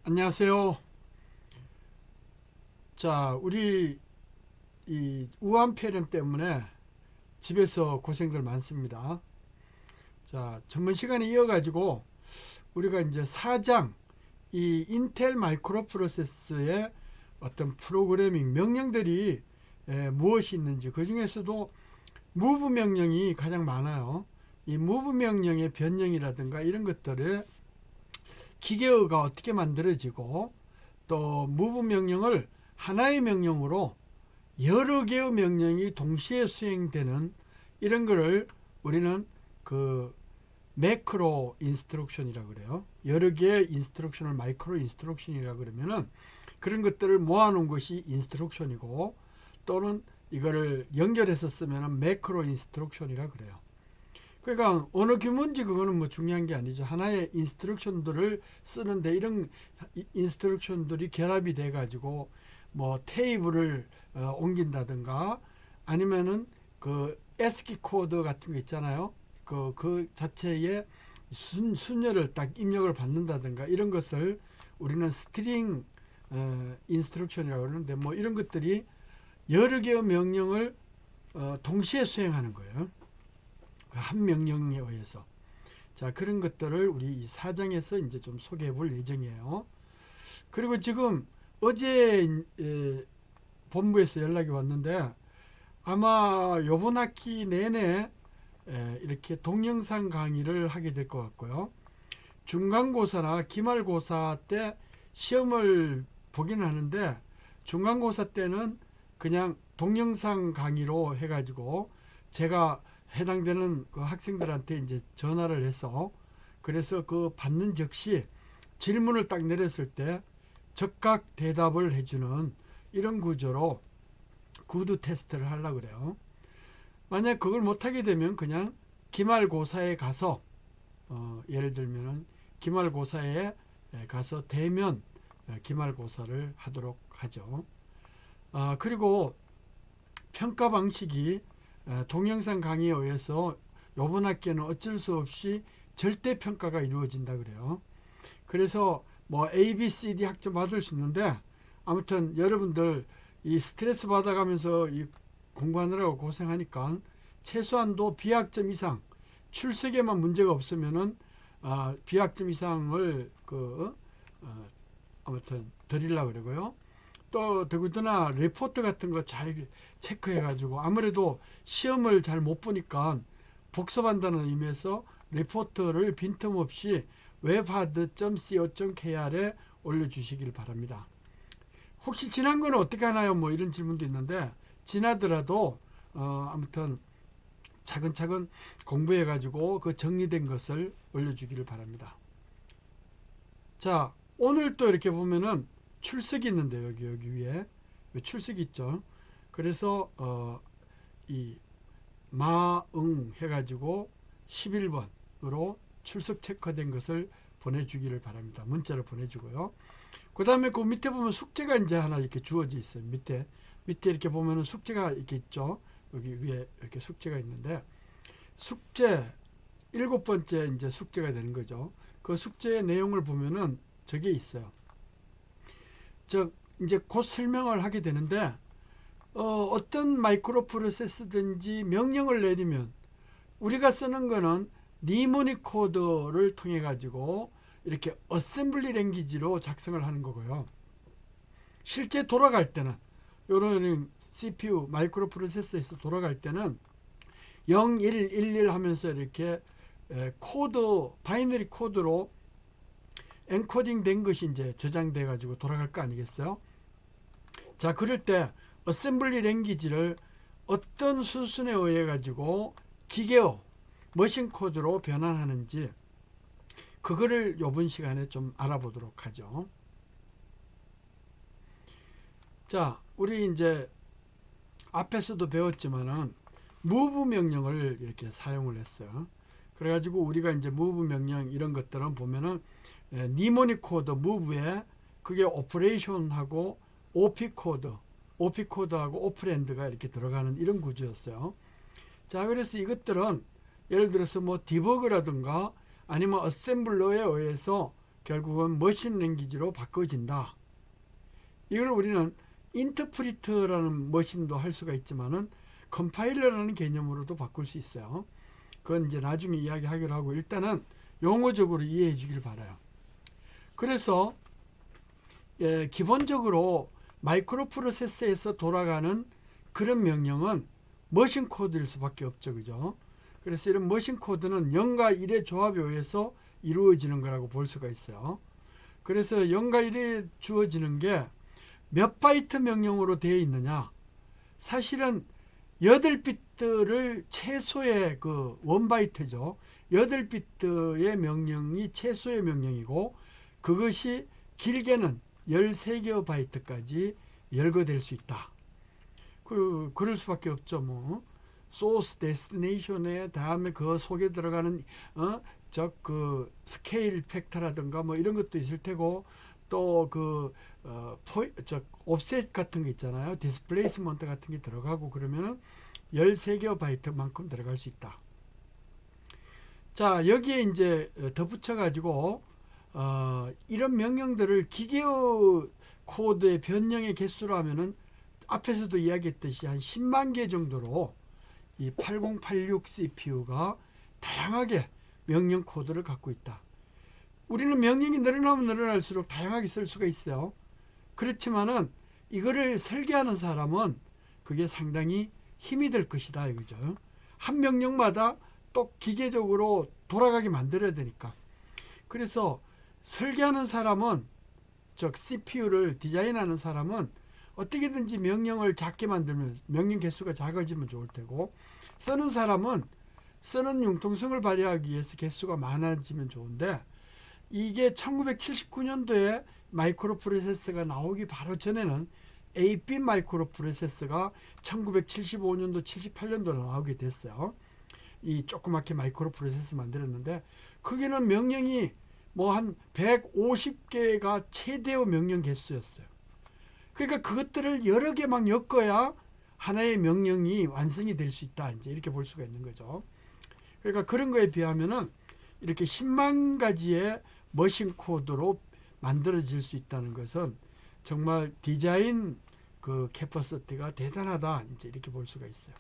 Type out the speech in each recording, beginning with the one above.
안녕하세요. 자, 우리 이 우한폐렴 때문에 집에서 고생들 많습니다. 자, 전번 시간에 이어가지고 우리가 이제 4장 이 인텔 마이크로 프로세서의 어떤 프로그래밍 명령들이 무엇이 있는지, 그 중에서도 move 명령이 가장 많아요. 이 move 명령의 변형이라든가 이런 것들을 기계어가 어떻게 만들어지고, 또 move 명령을 하나의 명령으로 여러 개의 명령이 동시에 수행되는 이런 거를 우리는 그 매크로 인스트럭션이라고 그래요. 여러 개의 인스트럭션을 마이크로 인스트럭션이라고 그러면은 그런 것들을 모아놓은 것이 인스트럭션이고, 또는 이거를 연결해서 쓰면은 매크로 인스트럭션이라고 그래요. 그러니까 어느 규모인지 그거는 뭐 중요한 게 아니죠. 하나의 인스트럭션들을 쓰는데 이런 인스트럭션들이 결합이 돼 가지고 뭐 테이블을 옮긴다든가, 아니면은 그 ASCII 코드 같은 거 있잖아요. 그 자체에 순열을 딱 입력을 받는다든가 이런 것을 우리는 스트링 인스트럭션이라고 그러는데, 뭐 이런 것들이 여러 개의 명령을 동시에 수행하는 거예요. 한 명령에 의해서. 자, 그런 것들을 우리 이 4장에서 이제 좀 소개해 볼 예정이에요. 그리고 지금 어제 본부에서 연락이 왔는데, 아마 요번 학기 내내 이렇게 동영상 강의를 하게 될 것 같고요. 중간고사나 기말고사 때 시험을 보긴 하는데, 중간고사 때는 그냥 동영상 강의로 해가지고 제가 해당되는 그 학생들한테 이제 전화를 해서, 그래서 그 받는 즉시 질문을 딱 내렸을 때 즉각 대답을 해주는 이런 구조로 구두 테스트를 하려고 그래요. 만약 그걸 못하게 되면 그냥 기말고사에 가서 예를 들면은 기말고사에 가서 대면 기말고사를 하도록 하죠. 그리고 평가 방식이 동영상 강의에 의해서 이번 학기에는 어쩔 수 없이 절대 평가가 이루어진다 그래요. 그래서 뭐 A, B, C, D 학점 받을 수 있는데, 아무튼 여러분들 이 스트레스 받아가면서 이 공부하느라고 고생하니까 최소한도 B학점 이상, 출석에만 문제가 없으면은 B학점 이상을 아무튼 드리려고 그러고요. 또 더군다나 레포트 같은 거 잘 체크해 가지고, 아무래도 시험을 잘 못 보니까 복습한다는 의미에서 레포트를 빈틈없이 webhard.co.kr에 올려주시길 바랍니다. 혹시 지난 거는 어떻게 하나요? 뭐 이런 질문도 있는데, 지나더라도 아무튼 차근차근 공부해 가지고 그 정리된 것을 올려주기를 바랍니다. 자, 오늘 또 이렇게 보면은 출석이 있는데, 여기 위에 출석이 있죠. 그래서 이 마응 해가지고 11번으로 출석 체크된 것을 보내주기를 바랍니다. 문자를 보내주고요. 그 다음에 그 밑에 보면 숙제가 이제 하나 이렇게 주어져 있어요. 밑에 이렇게 보면은 숙제가 이렇게 있죠. 여기 위에 이렇게 숙제가 있는데, 숙제 7번째 이제 숙제가 되는 거죠. 그 숙제의 내용을 보면은 저게 있어요. 이제 곧 설명을 하게 되는데, 어떤 마이크로 프로세스든지 명령을 내리면 우리가 쓰는 거는 니모닉 코드를 통해 가지고 이렇게 어셈블리 랭귀지로 작성을 하는 거고요. 실제 돌아갈 때는, 이런 CPU 마이크로 프로세서에서 돌아갈 때는 0, 1, 1, 1 하면서 이렇게 코드, 바이너리 코드로 엔코딩 된 것이 이제 저장돼 가지고 돌아갈 거 아니겠어요? 자, 그럴 때 어셈블리 랭귀지를 어떤 수순에 의해 가지고 기계어, 머신 코드로 변환하는지, 그거를 이번 시간에 좀 알아보도록 하죠. 자, 우리 이제 앞에서도 배웠지만은 move 명령을 이렇게 사용을 했어요. 그래가지고 우리가 이제 move 명령 이런 것들은 보면은 니모닉 코드 move에 그게 오퍼레이션하고 OP 코드하고 오퍼랜드가 이렇게 들어가는 이런 구조였어요. 자, 그래서 이것들은 예를 들어서 뭐 디버그라든가 아니면 어셈블러에 의해서 결국은 머신 랭귀지로 바꿔진다. 이걸 우리는 인터프리터라는 머신도 할 수가 있지만은 컴파일러라는 개념으로도 바꿀 수 있어요. 그건 이제 나중에 이야기하기로 하고 일단은 용어적으로 이해해 주길 바라요. 그래서 기본적으로 마이크로 프로세서에서 돌아가는 그런 명령은 머신 코드일 수밖에 없죠. 그죠? 그래서 이런 머신 코드는 0과 1의 조합에 의해서 이루어지는 거라고 볼 수가 있어요. 그래서 0과 1에 주어지는 게 몇 바이트 명령으로 되어 있느냐? 사실은 8비트를 최소의 그 1바이트죠. 8비트의 명령이 최소의 명령이고 그것이 길게는 13개의 바이트까지 열거될 수 있다. 그럴 수밖에 없죠. 뭐 소스 데스티네이션에 다음에 그 속에 들어가는 그 스케일 팩터라든가 뭐 이런 것도 있을 테고 또 그 옵셋 같은 거 있잖아요. 디스플레이스먼트 같은 게 들어가고 그러면은 13개의 바이트만큼 들어갈 수 있다. 자, 여기에 이제 덧붙여 가지고 이런 명령들을 기계의 코드의 변형의 개수로 하면은 앞에서도 이야기했듯이 한 10만 개 정도로 이 8086 CPU가 다양하게 명령 코드를 갖고 있다. 우리는 명령이 늘어나면 늘어날수록 다양하게 쓸 수가 있어요. 그렇지만은 이거를 설계하는 사람은 그게 상당히 힘이 될 것이다 이거죠. 한 명령마다 또 기계적으로 돌아가게 만들어야 되니까. 그래서 설계하는 사람은 즉 CPU를 디자인하는 사람은 어떻게든지 명령을 작게 만들면 명령 개수가 작아지면 좋을 테고 쓰는 사람은 쓰는 융통성을 발휘하기 위해서 개수가 많아지면 좋은데 이게 1979년도에 마이크로 프로세서가 나오기 바로 전에는 8빗 마이크로 프로세서가 1975년도 78년도에 나오게 됐어요. 이 조그맣게 마이크로 프로세서 만들었는데 거기는 명령이 뭐 한 150개가 최대의 명령 개수였어요. 그러니까 그것들을 여러 개 막 엮어야 하나의 명령이 완성이 될 수 있다. 이제 이렇게 볼 수가 있는 거죠. 그러니까 그런 거에 비하면은 이렇게 10만 가지의 머신 코드로 만들어질 수 있다는 것은 정말 디자인 그 캐퍼시티가 대단하다. 이제 이렇게 볼 수가 있어요.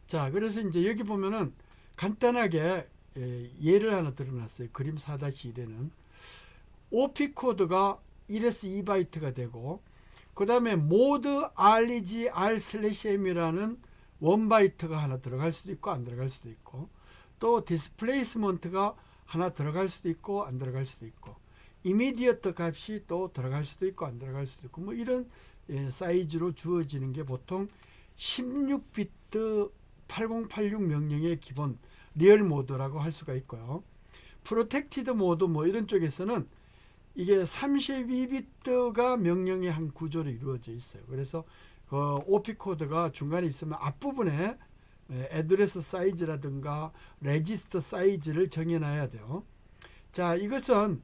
자, 그래서 이제 여기 보면은 간단하게 예를 하나 드러났어요. 그림 4-1에는 OP 코드가 1에서 2바이트가 되고 그 다음에 모드 REG R/M이라는 1바이트가 하나 들어갈 수도 있고 안 들어갈 수도 있고 또 디스플레이스먼트가 하나 들어갈 수도 있고 안 들어갈 수도 있고 이미디어트 값이 또 들어갈 수도 있고 안 들어갈 수도 있고 뭐 이런 사이즈로 주어지는 게 보통 16비트 8086 명령의 기본 리얼 모드라고 할 수가 있고요. 프로텍티드 모드 뭐 이런 쪽에서는 이게 32비트가 명령의 한 구조로 이루어져 있어요. 그래서 그 OP 코드가 중간에 있으면 앞부분에 애드레스 사이즈라든가 레지스터 사이즈를 정해놔야 돼요. 자, 이것은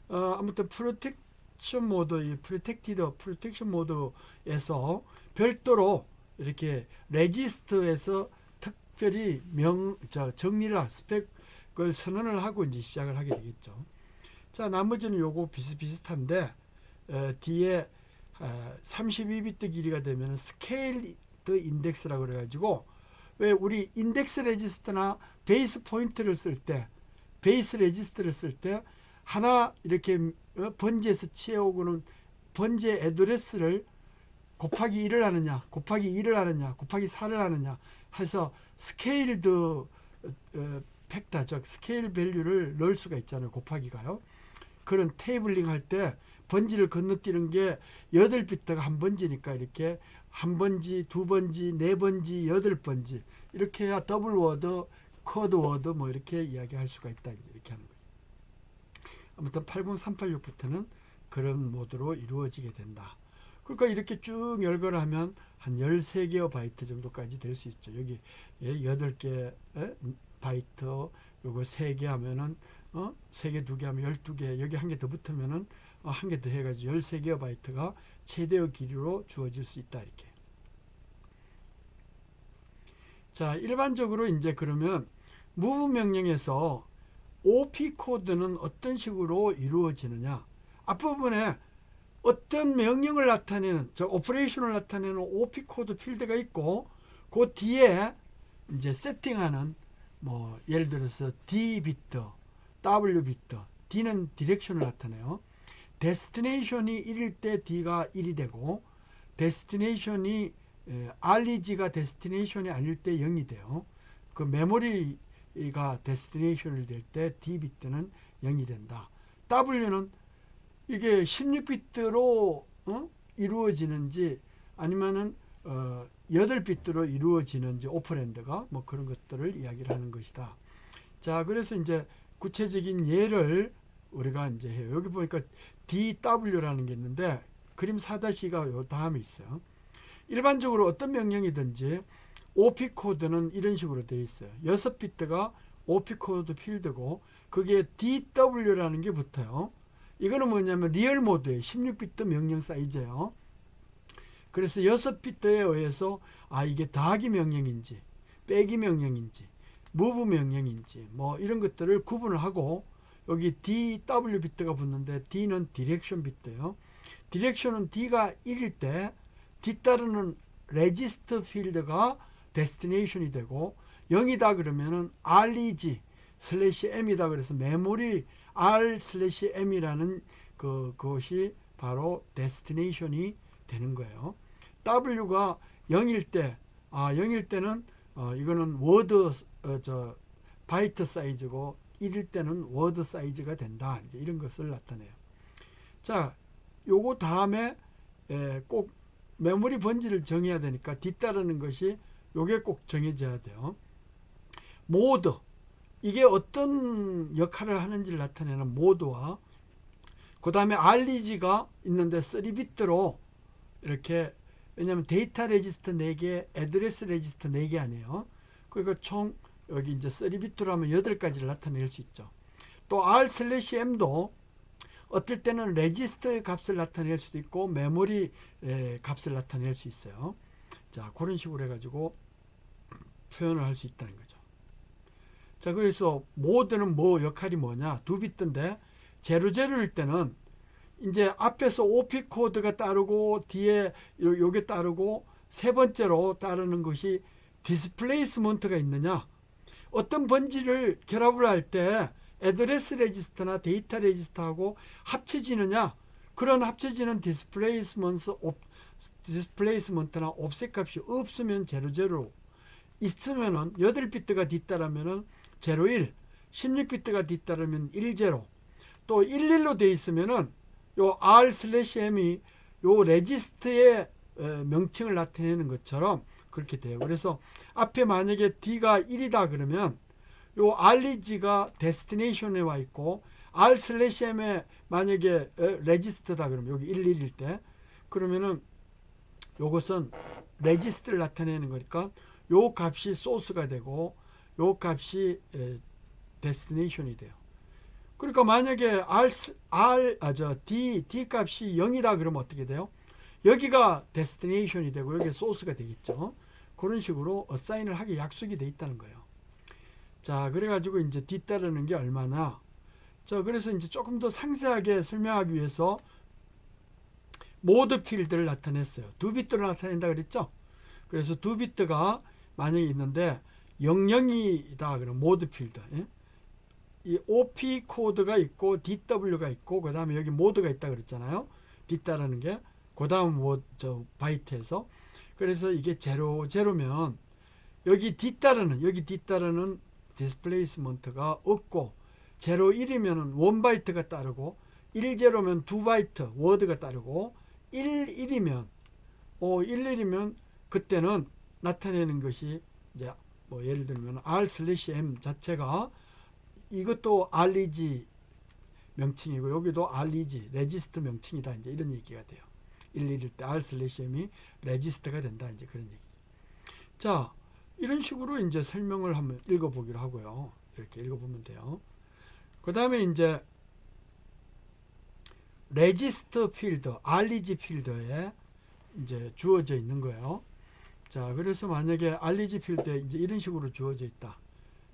아무튼 프로텍션 모드, 프로텍션 모드에서 별도로 이렇게 레지스터에서 특별히 정리를 스펙을 선언을 하고 이제 시작을 하게 되겠죠. 자, 나머지는 요거 비슷비슷한데 뒤에 32비트 길이가 되면 스케일드 인덱스라고 그래가지고 왜 우리 인덱스 레지스터나 베이스 포인트를 쓸 때 베이스 레지스터를 쓸 때 하나 이렇게 번지에서 치어오고는 번지의 애드레스를 곱하기 1을 하느냐 곱하기 2를 하느냐 곱하기 4를 하느냐 해서 스케일드 팩터 즉 스케일 밸류를 넣을 수가 있잖아요. 곱하기가요. 그런 테이블링 할 때 번지를 건너뛰는 게 8비트가 한 번지니까 이렇게 한 번지, 두 번지, 네 번지, 8번지 이렇게 해야 더블 워드, 쿼드 워드 뭐 이렇게 이야기할 수가 있다. 이렇게 하는 거예요. 아무튼 80386부터는 그런 모드로 이루어지게 된다. 그러니까 이렇게 쭉 열거를 하면 한 13개의 바이트 정도까지 될 수 있죠. 여기 8개 바이트 요거 3개 하면은 3개 2개 하면 12개 여기 한 개 더 붙으면은 한 개 더 해가지고 13개의 바이트가 최대의 길이로 주어질 수 있다. 이렇게. 자, 일반적으로 이제 그러면 move 명령에서 OP 코드는 어떤 식으로 이루어지느냐. 앞부분에 어떤 명령을 나타내는, 저 오퍼레이션을 나타내는 OP 코드 필드가 있고, 그 뒤에 이제 세팅하는 뭐 예를 들어서 D 비트, W 비트, D는 디렉션을 나타내요. 데스티네이션이 1일 때 D가 1이 되고, 데스티네이션이 REG가 데스티네이션이 아닐 때 0이 돼요. 그 메모리가 데스티네이션을 될 때 D 비트는 0이 된다. W는 이게 16비트로 이루어지는지 아니면은 8비트로 이루어지는지 오퍼랜드가 뭐 그런 것들을 이야기를 하는 것이다. 자, 그래서 이제 구체적인 예를 우리가 이제 해요. 여기 보니까 DW라는 게 있는데 그림 4-2가 요 다음에 있어요. 일반적으로 어떤 명령이든지 OP 코드는 이런 식으로 되어 있어요. 6비트가 OP 코드 필드고 거기에 DW라는 게 붙어요. 이거는 뭐냐면 리얼 모드의 16비트 명령 사이즈예요. 그래서 6비트에 의해서 이게 더하기 명령인지 빼기 명령인지 무브 명령인지 뭐 이런 것들을 구분을 하고 여기 DW 비트가 붙는데 D는 디렉션 비트예요. 디렉션은 D가 1일 때 뒤따르는 레지스터 필드가 데스티네이션이 되고 0이다 그러면은 REG /M이다 그래서 메모리 R/M이라는 그것이 바로 데스티네이션이 되는 거예요. W가 0일 때, 0일 때는 이거는 워드 바이트 사이즈고 1일 때는 워드 사이즈가 된다. 이제 이런 것을 나타내요. 자, 요거 다음에 꼭 메모리 번지를 정해야 되니까 뒤따르는 것이 요게 꼭 정해져야 돼요. 모드, 이게 어떤 역할을 하는지를 나타내는 모드와 그 다음에 REG가 있는데 3비트로 이렇게, 왜냐하면 데이터 레지스터 4개, 애드레스 레지스터 4개 아니에요. 그러니까 총 여기 이제 3비트로 하면 8가지를 나타낼 수 있죠. 또 R/M도 어떨 때는 레지스터 값을 나타낼 수도 있고 메모리 값을 나타낼 수 있어요. 자, 그런 식으로 해가지고 표현을 할 수 있다는 거죠. 자, 그래서 모드는 뭐 역할이 뭐냐? 2비트인데 00일 때는 이제 앞에서 OP 코드가 따르고 뒤에 요게 따르고 세 번째로 따르는 것이 디스플레이스먼트가 있느냐? 어떤 번지를 결합을 할 때 애드레스 레지스터나 데이터 레지스터하고 합쳐지느냐? 그런 합쳐지는 디스플레이스먼트나 옵셋 값이 없으면 00, 있으면은 8비트가 뒤따르면은 01, 16비트가 뒤따르면 10, 또 11로 되어 있으면은 요 R/M이 요 레지스트의 명칭을 나타내는 것처럼 그렇게 돼요. 그래서 앞에 만약에 D가 1이다 그러면 요 REG가 데스티네이션에 와 있고 R/M에 만약에 레지스트다 그러면 여기 11일 때 그러면은 요것은 레지스트를 나타내는 거니까 요 값이 소스가 되고 요 값이 데스티네이션이 돼요. 그러니까 만약에 D 값이 0이다 그러면 어떻게 돼요? 여기가 데스티네이션이 되고 여기 소스가 되겠죠. 그런 식으로 어사인을 하게 약속이 돼 있다는 거예요. 자, 그래가지고 이제 뒤따르는 게 얼마나. 자, 그래서 이제 조금 더 상세하게 설명하기 위해서 모드 필드를 나타냈어요. 2비트로 나타낸다 그랬죠? 그래서 2비트가 만약에 있는데 00이다 그러면 모드 필드. 예? 이 OP 코드가 있고 DW가 있고 그 다음에 여기 모드가 있다 그랬잖아요. 뒤따르는 게. 그 다음 바이트에서. 그래서 이게 00면 여기 뒤따르는 디스플레이스먼트가 없고 01이면 1바이트가 따르고 10면 2바이트 워드가 따르고 11이면 11이면 그때는 나타내는 것이 이제 뭐 예를 들면 R/M 자체가 이것도 REG 명칭이고 여기도 REG 레지스터 명칭이다. 이제 이런 얘기가 돼요. 11일 때 R/M이 레지스터가 된다. 이제 그런 얘기. 자, 이런 식으로 이제 설명을 한번 읽어보기로 하고요. 이렇게 읽어보면 돼요. 그 다음에 이제 레지스터 필드, REG 필드에 이제 주어져 있는 거예요. 자, 그래서 만약에 REG 필드에 이제 이런 식으로 주어져 있다.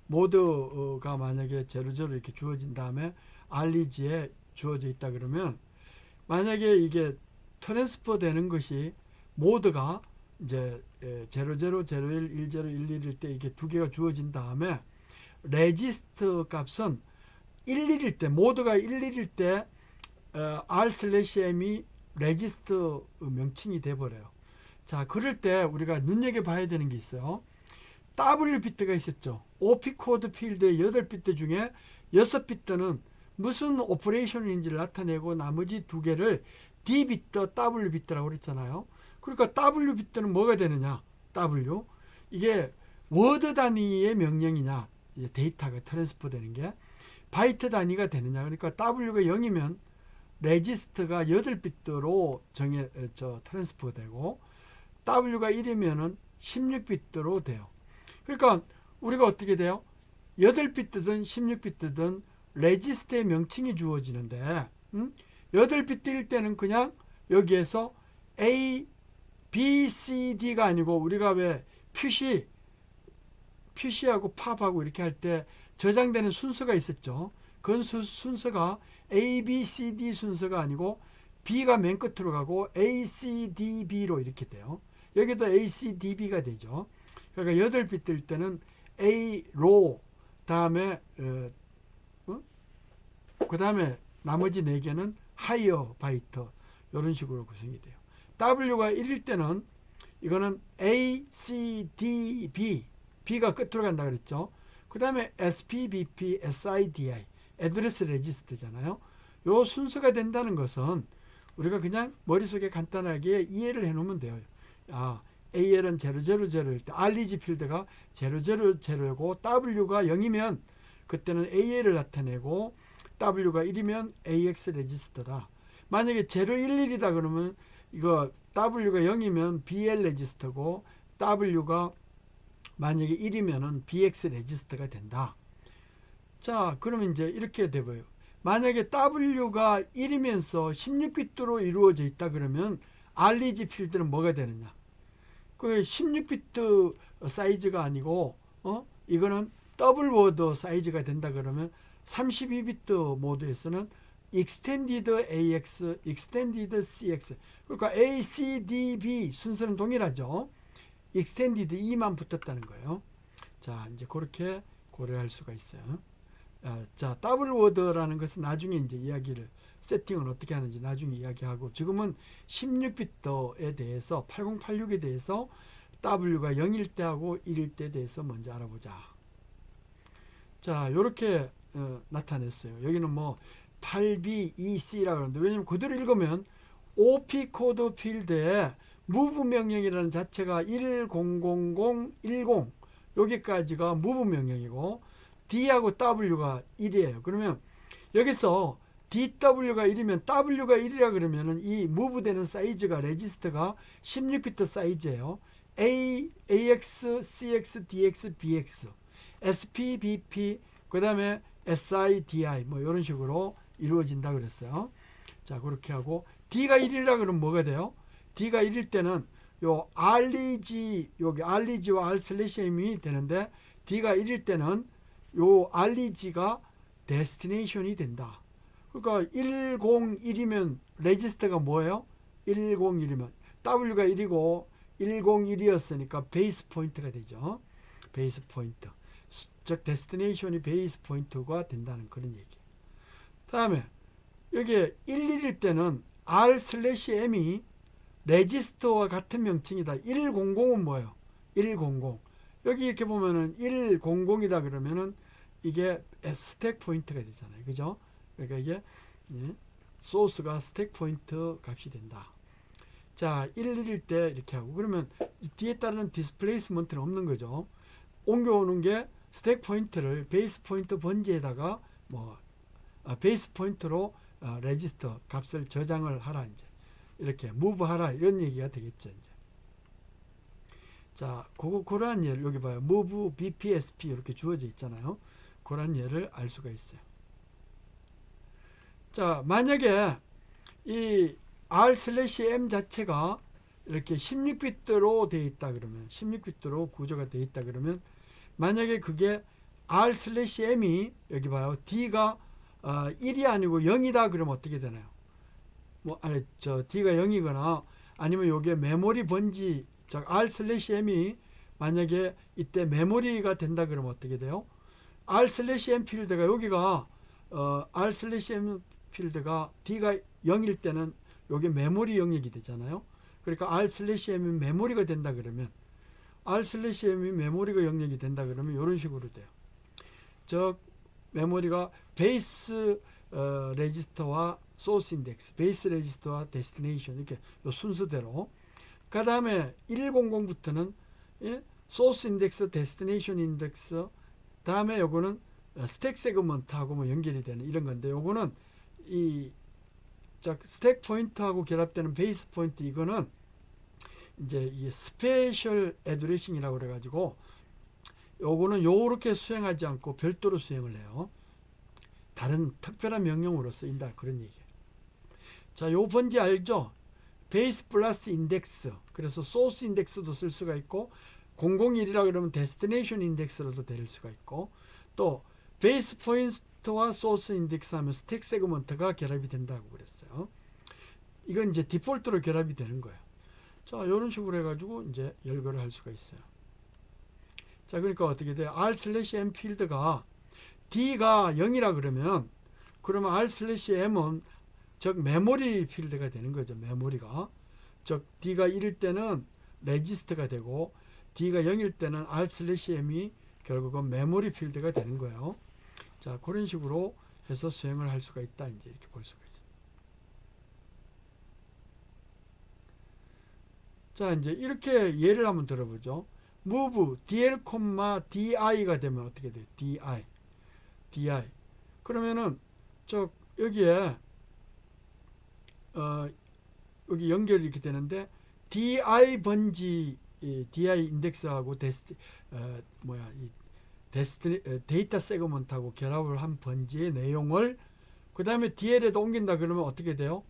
모드가 만약에 00 이렇게 주어진 다음에 알리지에 주어져 있다 그러면, 만약에 이게 트랜스퍼 되는 것이 모드가 이제 00, 01, 10, 11일 때 이게 두 개가 주어진 다음에 레지스트 값은 11일 때, 모드가 11일 때 r/m이 레지스트 명칭이 돼버려요. 자, 그럴 때 우리가 눈여겨봐야 되는 게 있어요. W 비트가 있었죠. OP 코드 필드의 8비트 중에 6비트는 무슨 오퍼레이션인지를 나타내고 나머지 2개를 D 비트, W 비트라고 그랬잖아요. 그러니까 W 비트는 뭐가 되느냐? W. 이게 워드 단위의 명령이냐? 데이터가 트랜스퍼 되는 게 바이트 단위가 되느냐? 그러니까 W가 0이면 레지스트가 8비트로 트랜스퍼 되고, W가 1이면은 16비트로 돼요. 그러니까 우리가 어떻게 돼요? 8비트든 16비트든 레지스트의 명칭이 주어지는데, 8비트일 때는 그냥 여기에서 A, B, C, D가 아니고, 우리가 왜 퓨시하고 팝하고 이렇게 할 때 저장되는 순서가 있었죠. 그건 순서가 A, B, C, D 순서가 아니고 B가 맨 끝으로 가고 A, C, D, B로 이렇게 돼요. 여기도 A, C, D, B가 되죠. 그러니까 8비트일 때는 A, 로, 다음에 그 다음에 나머지 4개는 하이어 바이트, 이런 식으로 구성이 돼요. W가 1일 때는 이거는 A, C, D, B, B가 끝으로 간다 그랬죠. 그 다음에 SP, BP, SIDI, 애드레스 레지스트잖아요. 요 순서가 된다는 것은 우리가 그냥 머릿속에 간단하게 이해를 해 놓으면 돼요. AL은 000일 때 REG 필드가 000고 W가 0이면 그때는 AL을 나타내고, W가 1이면 AX 레지스터다. 만약에 011이다 그러면 이거 W가 0이면 BL 레지스터고, W가 만약에 1이면은 BX 레지스터가 된다. 자, 그러면 이제 이렇게 되고요. 만약에 W가 1이면서 16비트로 이루어져 있다 그러면 REG 필드는 뭐가 되느냐? 그 16비트 사이즈가 아니고, 이거는 더블 워드 사이즈가 된다 그러면 32비트 모드에서는 Extended AX, Extended CX. 그러니까 A, C, D, B 순서는 동일하죠. Extended E만 붙었다는 거예요. 자, 이제 그렇게 고려할 수가 있어요. 자, 더블 워드라는 것은 나중에 이제 이야기를, 세팅은 어떻게 하는지 나중에 이야기하고, 지금은 16비트에 대해서, 8086에 대해서 W가 0일 때하고 1일 때에 대해서 먼저 알아보자. 자, 요렇게 나타냈어요. 여기는 뭐 8B2C라고 하는데, 왜냐면 그대로 읽으면 OP 코드 필드에 move 명령이라는 자체가 100010 여기까지가 move 명령이고, D하고 W가 1이에요. 그러면 여기서 DW가 1이면 W가 1이라 그러면은 이 move 되는 사이즈가, 레지스터가 16비트 사이즈예요. A, AX, CX, DX, BX, SP, BP, 그 다음에 SI, DI 뭐 이런 식으로 이루어진다 그랬어요. 자, 그렇게 하고 D가 1이라 그러면 뭐가 돼요? D가 1일 때는 요 REG, 여기 REG와 R/M이 되는데, D가 1일 때는 요 REG가 데스티네이션이 된다. 그러니까 101이면 레지스터가 뭐예요? 101이면 W가 1이고 101이었으니까 베이스 포인트가 되죠. 베이스 포인트. 즉 데스티네이션이 베이스 포인트가 된다는 그런 얘기. 다음에 여기에 11일 때는 R/M이 레지스터와 같은 명칭이다. 100은 뭐예요? 100. 여기 이렇게 보면은 100이다 그러면은 이게 스택 포인트가 되잖아요. 그죠? 그러니까 이게 소스가 스택 포인트 값이 된다. 자, 11일 때 이렇게 하고, 그러면 뒤에 따르는 디스플레이스먼트는 없는 거죠. 옮겨오는 게 스택 포인트를 베이스 포인트 번지에다가 베이스 포인트로 레지스터 값을 저장을 하라, 이제 이렇게 무브 하라, 이런 얘기가 되겠죠. 이제. 자, 그러한 예를 여기 봐요. move BPSP 이렇게 주어져 있잖아요. 그런 예를 알 수가 있어요. 자, 만약에 이 R/M 자체가 이렇게 16비트로 되어 있다 그러면, 16비트로 구조가 되어 있다 그러면, 만약에 그게 r/m이 여기 봐요. d가 1이 아니고 0이다 그러면 어떻게 되나요? d가 0이거나 아니면 요게 메모리 번지 즉 r/m이 만약에 이때 메모리가 된다 그러면 어떻게 돼요? r/m 필드가 여기가 r/m 필드가 d가 0일 때는 요게 메모리 영역이 되잖아요. 그러니까 r/m이 메모리가 된다 그러면 r/m이 메모리가 영역이 된다 그러면 이런 식으로 돼요. 즉 메모리가 베이스 레지스터와 소스 인덱스, 베이스 레지스터와 데스티네이션 이렇게 요 순서대로. 그 다음에 100부터는 소스 인덱스, 데스티네이션 인덱스, 다음에 요거는 스택 세그먼트하고 뭐 연결이 되는 이런 건데, 요거는 이 스택 포인트하고 결합되는 베이스 포인트, 이거는 이제 이 스페셜 애드레싱이라고 그래가지고 요거는 요렇게 수행하지 않고 별도로 수행을 해요. 다른 특별한 명령으로 쓰인다 그런 얘기예요. 자, 요 번지 알죠? 베이스 플러스 인덱스. 그래서 소스 인덱스도 쓸 수가 있고 001이라 그러면 데스티네이션 인덱스로도 될 수가 있고, 또 베이스 포인트와 소스 인덱스 하면 스택 세그먼트가 결합이 된다고 그랬어요. 이건 이제 디폴트로 결합이 되는 거예요. 자, 이런 식으로 해가지고 이제 열거를 할 수가 있어요. 자, 그러니까 어떻게 돼요? r/m 필드가 d가 0이라 그러면 r/m은 즉 메모리 필드가 되는 거죠. 메모리가. 즉 d가 1일 때는 레지스트가 되고 d가 0일 때는 r/m이 결국은 메모리 필드가 되는 거예요. 자, 그런 식으로 해서 수행을 할 수가 있다. 이제 이렇게 볼 수가 있어요. 자, 이제 이렇게 예를 한번 들어보죠. move dl, di가 되면 어떻게 돼요? di. 그러면은 여기에 여기 연결이 이렇게 되는데 di 번지, di 인덱스하고 데이터 세그먼트하고 결합을 한 번지의 내용을 그 다음에 dl에도 옮긴다 그러면 어떻게 돼요?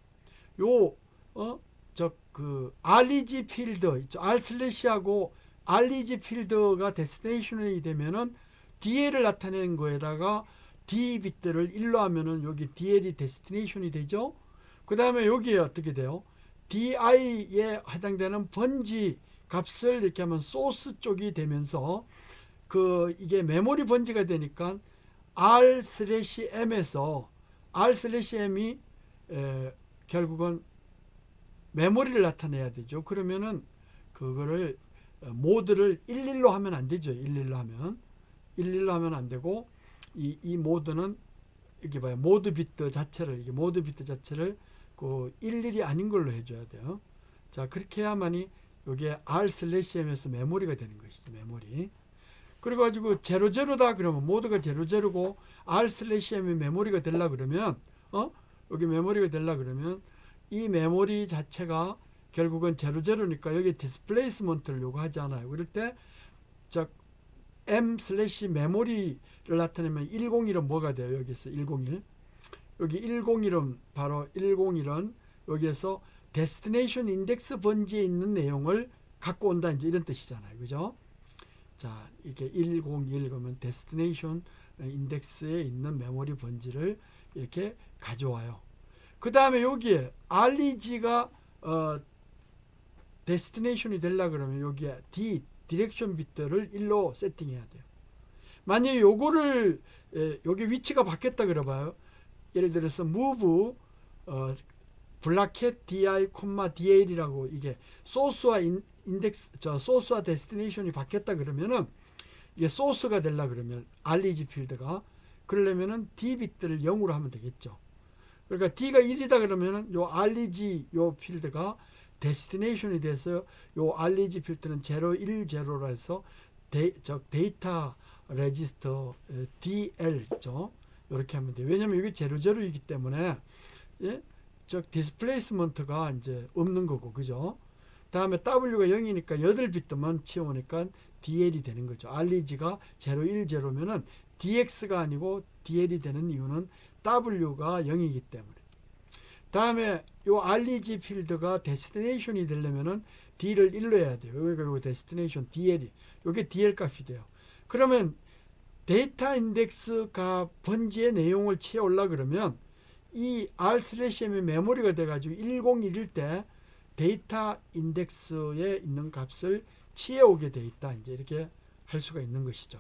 REG 필드, r/하고 REG 필드가 데스티네이션이 되면은 DL을 나타내는 거에다가 D 빗들을 1로 하면은 여기 DL이 데스티네이션이 되죠. 그 다음에 여기에 어떻게 돼요? DI에 해당되는 번지 값을 이렇게 하면 소스 쪽이 되면서 이게 메모리 번지가 되니까 r/m에서 r/m이 결국은 메모리를 나타내야 되죠. 그러면은 그거를 모드를 11로 하면 안 되죠. 11로 하면 안 되고 이 모드는 이렇게 봐요. 모드 비트 자체를 그 11이 아닌 걸로 해줘야 돼요. 자, 그렇게 해야만이 이게 r/m에서 메모리가 되는 것이죠. 메모리. 그래가지고 00다 그러면 모드가 00고 r/m이 메모리가 되려 그러면 여기 메모리가 되려 그러면 이 메모리 자체가 결국은 00니까 여기 디스플레이스먼트를 요구하잖아요. 그럴 때 m/메모리를 나타내면 101은 뭐가 돼요? 여기서 101. 여기 101은 바로 101은 여기에서 데스티네이션 인덱스 번지에 있는 내용을 갖고 온다, 이제 이런 뜻이잖아요. 그죠? 자, 이렇게 101 그러면 데스티네이션 인덱스에 있는 메모리 번지를 이렇게 가져와요. 그 다음에 여기에 REG가 데스티네이션이 되려 그러면 여기에 디렉션 비트를 1로 세팅해야 돼요. 만약에 요거를 여기 위치가 바뀌었다 그래봐요. 예를 들어서 move 블라켓 di, dal이라고 이게 소스와 소스와 데스티네이션이 바뀌었다 그러면은 이게 소스가 되려 그러면 REG 필드가 그러려면은 D 비트를 0으로 하면 되겠죠. 그러니까 D가 1이다 그러면은 요 REG 요 필드가 데스티네이션이 돼서 요 REG 필드는 010라 해서 데이터 레지스터 DL 있죠. 이렇게 하면 돼요. 왜냐면 이게 00이기 때문에 디스플레이스먼트가 이제 없는 거고, 그죠? 다음에 W가 0이니까 8비트만 치우니까 DL이 되는 거죠. REG가 010면은 DX가 아니고 DL이 되는 이유는 W가 0이기 때문에. 다음에 요 REG 필드가 데스티네이션이 되려면은 D를 1로 해야 돼요. 그리고 데스티네이션 DL이, 요게 DL 값이 돼요. 그러면 데이터 인덱스가 번지의 내용을 채우려 그러면 이 r/m의 메모리가 돼가지고 1011일 때 데이터 인덱스에 있는 값을 채워오게 돼 있다. 이제 이렇게 할 수가 있는 것이죠.